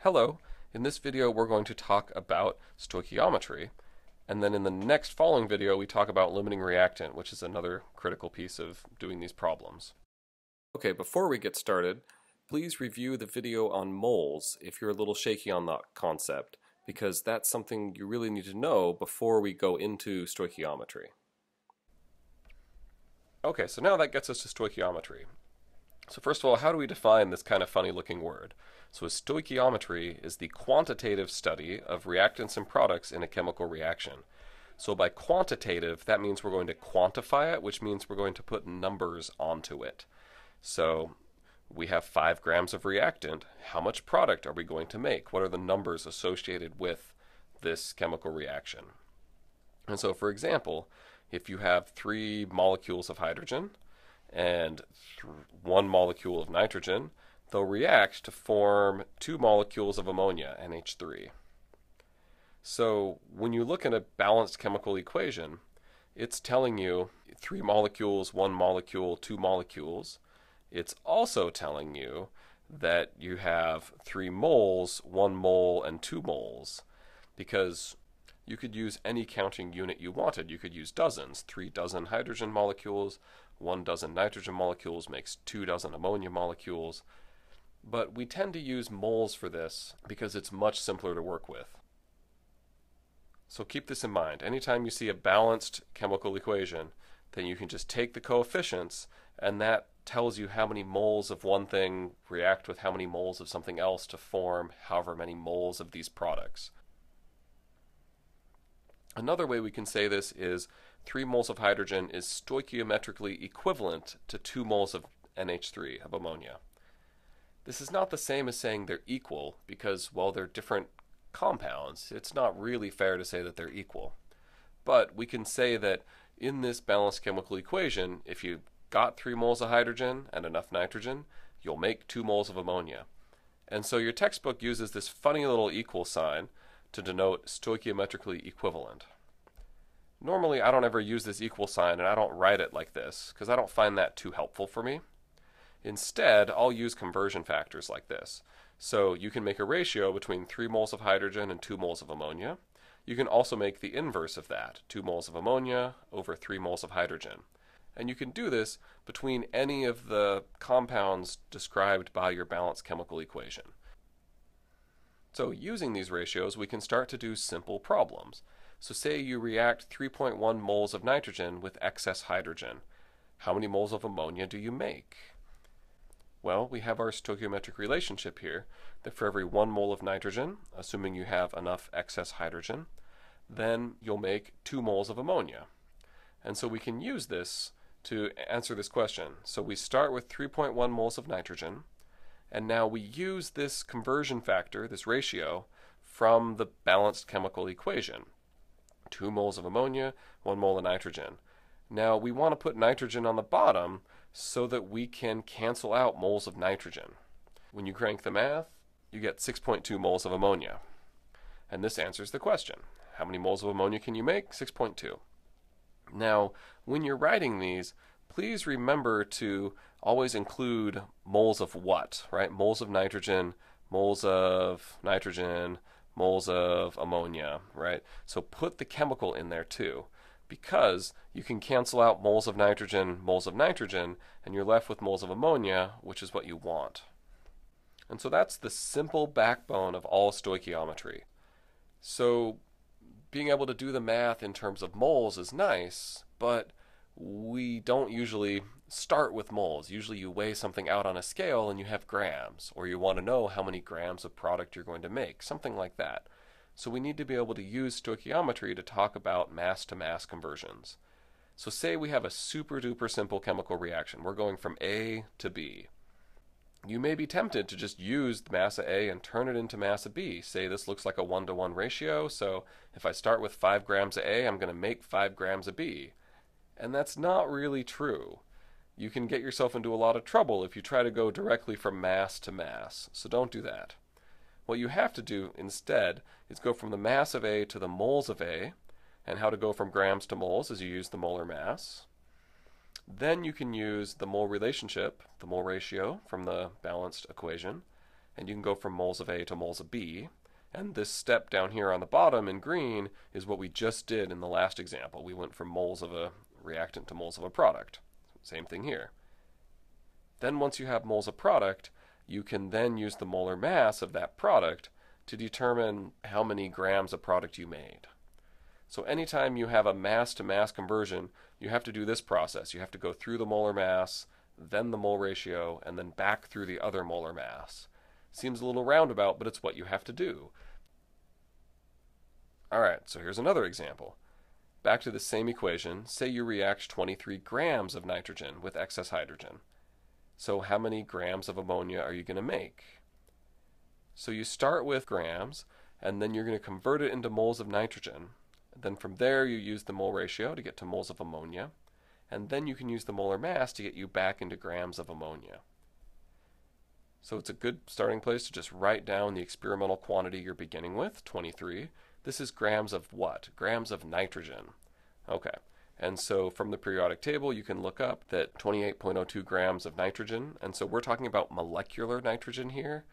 Hello, in this video we're going to talk about stoichiometry, and then in the next following video we talk about limiting reactant, which is another critical piece of doing these problems. Okay, before we get started, please review the video on moles if you're a little shaky on that concept, because that's something you really need to know before we go into stoichiometry. Okay, so now that gets us to stoichiometry. So first of all, how do we define this kind of funny looking word? So stoichiometry is the quantitative study of reactants and products in a chemical reaction. So by quantitative, that means we're going to quantify it, which means we're going to put numbers onto it. So we have 5 grams of reactant. How much product are we going to make? What are the numbers associated with this chemical reaction? And so for example, if you have 3 molecules of hydrogen and 1 molecule of nitrogen, they'll react to form 2 molecules of ammonia, NH3. So when you look at a balanced chemical equation, it's telling you 3 molecules, 1 molecule, 2 molecules. It's also telling you that you have 3 moles, 1 mole, and 2 moles, because you could use any counting unit you wanted. You could use dozens, 3 dozen hydrogen molecules, 1 dozen nitrogen molecules makes 2 dozen ammonia molecules. But we tend to use moles for this because it's much simpler to work with. So keep this in mind. Anytime you see a balanced chemical equation, then you can just take the coefficients, and that tells you how many moles of one thing react with how many moles of something else to form however many moles of these products. Another way we can say this is 3 moles of hydrogen is stoichiometrically equivalent to 2 moles of NH3, of ammonia. This is not the same as saying they're equal, because while they're different compounds, it's not really fair to say that they're equal. But we can say that in this balanced chemical equation, if you got 3 moles of hydrogen and enough nitrogen, you'll make 2 moles of ammonia. And so your textbook uses this funny little equal sign to denote stoichiometrically equivalent. Normally I don't ever use this equal sign, and I don't write it like this because I don't find that too helpful for me. Instead, I'll use conversion factors like this. So you can make a ratio between 3 moles of hydrogen and 2 moles of ammonia. You can also make the inverse of that, 2 moles of ammonia over 3 moles of hydrogen. And you can do this between any of the compounds described by your balanced chemical equation. So using these ratios, we can start to do simple problems. So say you react 3.1 moles of nitrogen with excess hydrogen. How many moles of ammonia do you make? Well, we have our stoichiometric relationship here, that for every 1 mole of nitrogen, assuming you have enough excess hydrogen, then you'll make 2 moles of ammonia. And so we can use this to answer this question. So we start with 3.1 moles of nitrogen, and now we use this conversion factor, this ratio, from the balanced chemical equation. 2 moles of ammonia, 1 mole of nitrogen. Now we want to put nitrogen on the bottom so that we can cancel out moles of nitrogen. When you crank the math, you get 6.2 moles of ammonia. And this answers the question. How many moles of ammonia can you make? 6.2. Now, when you're writing these, please remember to always include moles of what, right? Moles of nitrogen, moles of ammonia, right? So put the chemical in there too, because you can cancel out moles of nitrogen, and you're left with moles of ammonia, which is what you want. And so that's the simple backbone of all stoichiometry. So being able to do the math in terms of moles is nice, but we don't usually start with moles. Usually you weigh something out on a scale and you have grams, or you want to know how many grams of product you're going to make, something like that. So we need to be able to use stoichiometry to talk about mass-to-mass conversions. So say we have a super duper simple chemical reaction. We're going from A to B. You may be tempted to just use the mass of A and turn it into mass of B. Say this looks like a 1-to-1 ratio, so if I start with 5 grams of A, I'm going to make 5 grams of B. And that's not really true. You can get yourself into a lot of trouble if you try to go directly from mass to mass, so don't do that. What you have to do instead is go from the mass of A to the moles of A, and how to go from grams to moles is you use the molar mass. Then you can use the mole relationship, the mole ratio from the balanced equation, and you can go from moles of A to moles of B. And this step down here on the bottom in green is what we just did in the last example. We went from moles of a reactant to moles of a product. Same thing here. Then once you have moles of product, you can then use the molar mass of that product to determine how many grams of product you made. So anytime you have a mass to mass conversion, you have to do this process. You have to go through the molar mass, then the mole ratio, and then back through the other molar mass. Seems a little roundabout, but it's what you have to do. Alright, so here's another example. Back to the same equation, say you react 23 grams of nitrogen with excess hydrogen. So how many grams of ammonia are you going to make? So you start with grams, and then you're going to convert it into moles of nitrogen. Then from there you use the mole ratio to get to moles of ammonia, and then you can use the molar mass to get you back into grams of ammonia. So it's a good starting place to just write down the experimental quantity you're beginning with, 23. This is grams of what? Grams of nitrogen. Okay, and so from the periodic table you can look up that 28.02 grams of nitrogen, and so we're talking about molecular nitrogen here.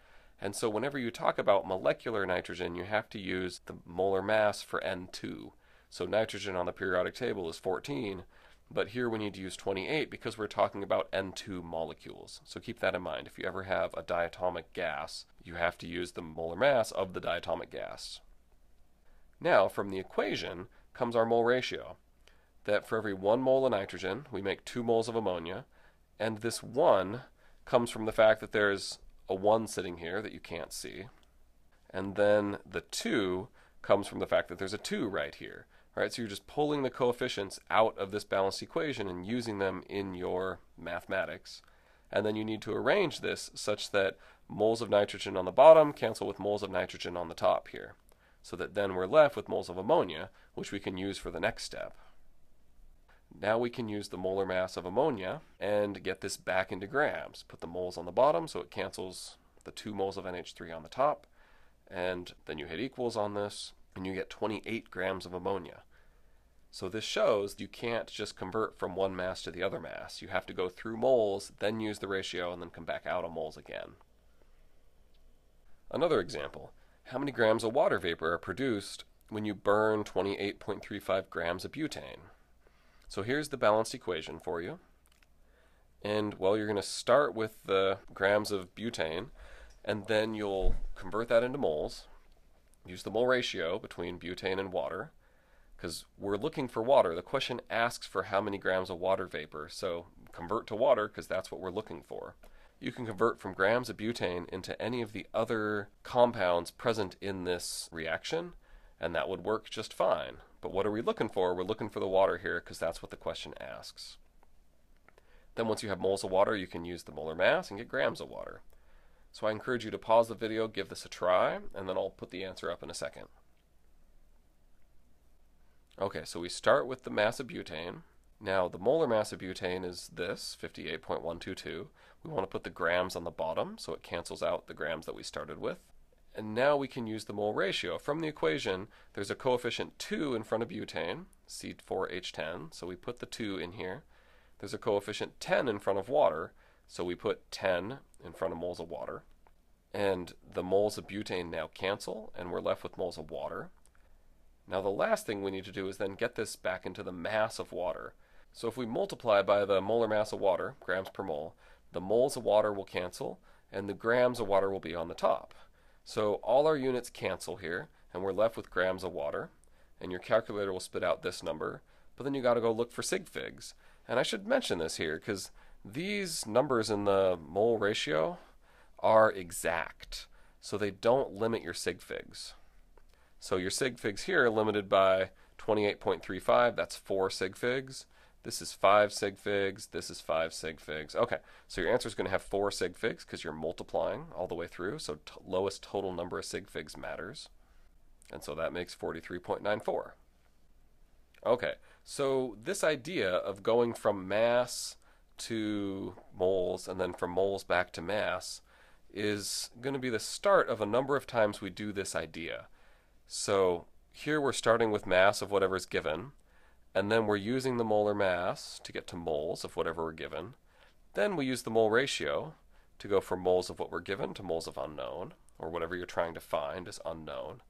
And so whenever you talk about molecular nitrogen, you have to use the molar mass for N2. So nitrogen on the periodic table is 14, but here we need to use 28 because we're talking about N2 molecules. So keep that in mind. If you ever have a diatomic gas, you have to use the molar mass of the diatomic gas. Now, from the equation comes our mole ratio. That for every 1 mole of nitrogen, we make 2 moles of ammonia, and this 1 comes from the fact that there's a 1 sitting here that you can't see. And then the 2 comes from the fact that there's a 2 right here. Right? So you're just pulling the coefficients out of this balanced equation and using them in your mathematics. And then you need to arrange this such that moles of nitrogen on the bottom cancel with moles of nitrogen on the top here. So that then we're left with moles of ammonia, which we can use for the next step. Now we can use the molar mass of ammonia and get this back into grams. Put the moles on the bottom so it cancels the 2 moles of NH3 on the top, and then you hit equals on this and you get 28 grams of ammonia. So this shows you can't just convert from one mass to the other mass. You have to go through moles, then use the ratio, and then come back out of moles again. Another example, how many grams of water vapor are produced when you burn 28.35 grams of butane? So here's the balanced equation for you. And well, you're going to start with the grams of butane, and then you'll convert that into moles. Use the mole ratio between butane and water, because we're looking for water. The question asks for how many grams of water vapor, so convert to water because that's what we're looking for. You can convert from grams of butane into any of the other compounds present in this reaction, and that would work just fine. But what are we looking for? We're looking for the water here because that's what the question asks. Then once you have moles of water, you can use the molar mass and get grams of water. So I encourage you to pause the video, give this a try, and then I'll put the answer up in a second. Okay, so we start with the mass of butane. Now the molar mass of butane is this, 58.122. We want to put the grams on the bottom so it cancels out the grams that we started with. And now we can use the mole ratio. From the equation, there's a coefficient 2 in front of butane, C4H10, so we put the 2 in here. There's a coefficient 10 in front of water, so we put 10 in front of moles of water. And the moles of butane now cancel, and we're left with moles of water. Now the last thing we need to do is then get this back into the mass of water. So if we multiply by the molar mass of water, grams per mole, the moles of water will cancel, and the grams of water will be on the top. So all our units cancel here, and we're left with grams of water, and your calculator will spit out this number, but then you got to go look for sig figs. And I should mention this here, because these numbers in the mole ratio are exact, so they don't limit your sig figs. So your sig figs here are limited by 28.35, that's 4 sig figs. This is 5 sig figs, this is 5 sig figs. Okay, so your answer is going to have 4 sig figs because you're multiplying all the way through, so lowest total number of sig figs matters. And so that makes 43.94. Okay, so this idea of going from mass to moles and then from moles back to mass is going to be the start of a number of times we do this idea. So here we're starting with mass of whatever is given, and then we're using the molar mass to get to moles of whatever we're given. Then we use the mole ratio to go from moles of what we're given to moles of unknown, or whatever you're trying to find is unknown.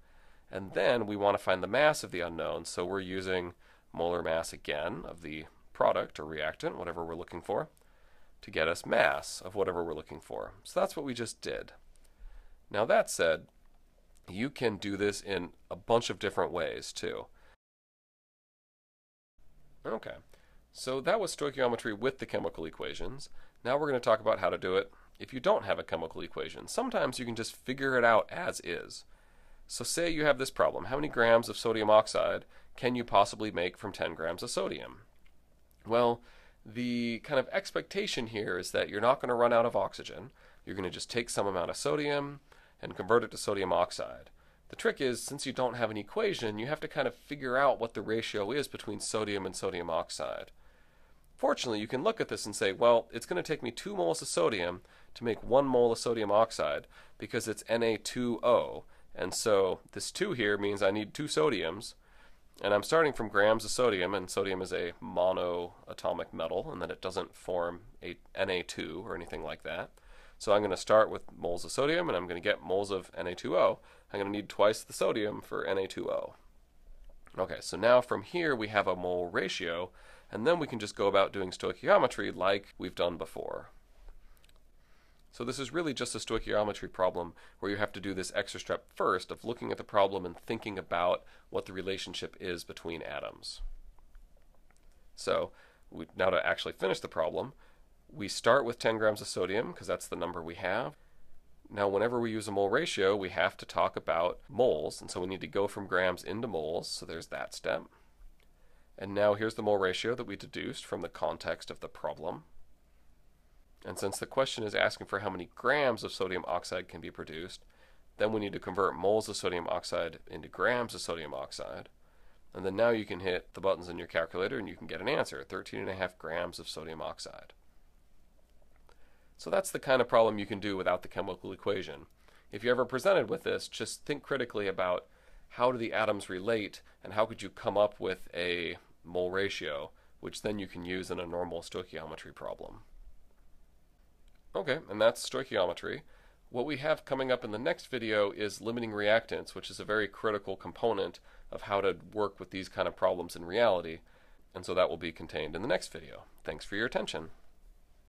And then we want to find the mass of the unknown, so we're using molar mass again of the product or reactant, whatever we're looking for, to get us mass of whatever we're looking for. So that's what we just did. Now that said, you can do this in a bunch of different ways too. Okay, so that was stoichiometry with the chemical equations. Now we're going to talk about how to do it if you don't have a chemical equation. Sometimes you can just figure it out as is. So say you have this problem. How many grams of sodium oxide can you possibly make from 10 grams of sodium? Well, the kind of expectation here is that you're not going to run out of oxygen. You're going to just take some amount of sodium and convert it to sodium oxide. The trick is, since you don't have an equation, you have to kind of figure out what the ratio is between sodium and sodium oxide. Fortunately, you can look at this and say, well, it's going to take me 2 moles of sodium to make 1 mole of sodium oxide because it's Na2O. And so this 2 here means I need 2 sodiums. And I'm starting from grams of sodium, and sodium is a monoatomic metal, and that it doesn't form a Na2 or anything like that. So I'm going to start with moles of sodium, and I'm going to get moles of Na2O. I'm going to need twice the sodium for Na2O. Okay, so now from here we have a mole ratio, and then we can just go about doing stoichiometry like we've done before. So this is really just a stoichiometry problem where you have to do this extra step first of looking at the problem and thinking about what the relationship is between atoms. So now to actually finish the problem, we start with 10 grams of sodium because that's the number we have. Now whenever we use a mole ratio, we have to talk about moles, and so we need to go from grams into moles, so there's that step. And now here's the mole ratio that we deduced from the context of the problem. And since the question is asking for how many grams of sodium oxide can be produced, then we need to convert moles of sodium oxide into grams of sodium oxide. And then now you can hit the buttons in your calculator and you can get an answer, 13.5 grams of sodium oxide. So that's the kind of problem you can do without the chemical equation. If you're ever presented with this, just think critically about how do the atoms relate and how could you come up with a mole ratio, which then you can use in a normal stoichiometry problem. Okay, and that's stoichiometry. What we have coming up in the next video is limiting reactants, which is a very critical component of how to work with these kind of problems in reality, and so that will be contained in the next video. Thanks for your attention.